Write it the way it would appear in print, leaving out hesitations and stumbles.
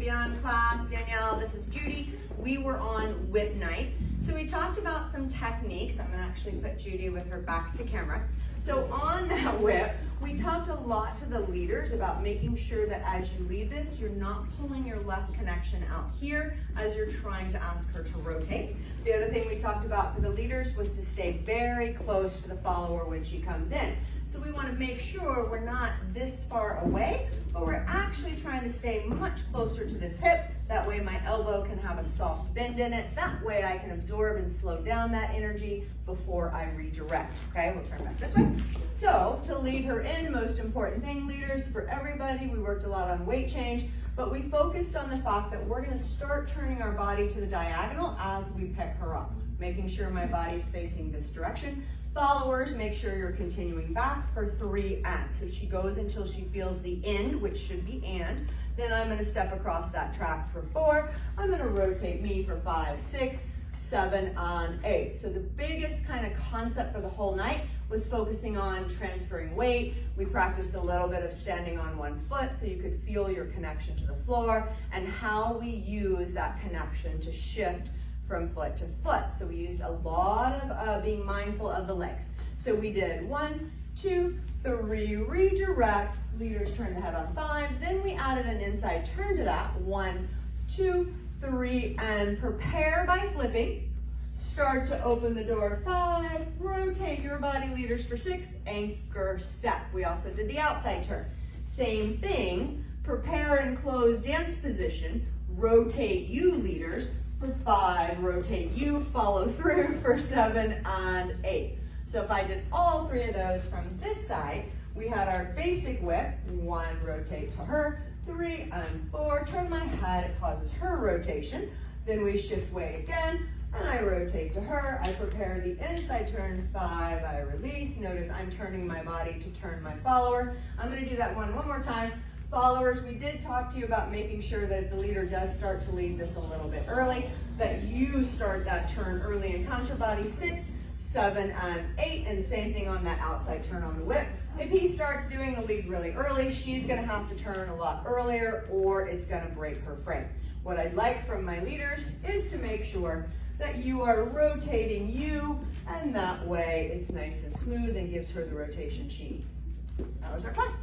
Beyond class. Danielle, this is Judy. We were on whip night. So we talked about some techniques. I'm gonna actually put Judy with her back to camera. So on that whip, we talked a lot to the leaders about making sure that as you lead this, you're not pulling your left connection out here as you're trying to ask her to rotate. The other thing we talked about for the leaders was to stay very close to the follower when she comes in. So we want to make sure we're not this far away, but we're actually trying to stay much closer to this hip. That way my elbow can have a soft bend in it. That way I can absorb and slow down that energy before I redirect. Okay, we'll turn back this way. So to lead her in, most important thing, leaders, for everybody, we worked a lot on weight change, but we focused on the fact that we're going to start turning our body to the diagonal as we pick her up, making sure my body is facing this direction. Followers, make sure you're continuing back for 3 and. So she goes until she feels the end, which should be and. Then I'm going to step across that track for 4. I'm going to rotate me for 5, 6, 7, and 8. So the biggest kind of concept for the whole night was focusing on transferring weight. We practiced a little bit of standing on one foot so you could feel your connection to the floor and how we use that connection to shift from foot to foot. So we used a lot of being mindful of the legs. So we did 1, 2, 3, redirect, leaders turn the head on 5, then we added an inside turn to that, 1, 2, 3, and prepare by flipping. Start to open the door, 5, rotate your body, leaders, for 6, anchor, step. We also did the outside turn. Same thing, prepare and close dance position, rotate you, leaders, for 5, rotate you, follow through for 7 and 8. So if I did all 3 of those from this side, we had our basic whip, 1, rotate to her, 3 and 4, turn my head, it causes her rotation. Then we shift weight again, and I rotate to her, I prepare the inside turn, 5, I release. Notice I'm turning my body to turn my follower. I'm gonna do that one more time. Followers, we did talk to you about making sure that if the leader does start to lead this a little bit early, that you start that turn early and count your body, 6, 7, and 8, and same thing on that outside turn on the whip. If he starts doing the lead really early, she's gonna have to turn a lot earlier or it's gonna break her frame. What I'd like from my leaders is to make sure that you are rotating you, and that way it's nice and smooth and gives her the rotation she needs. That was our class.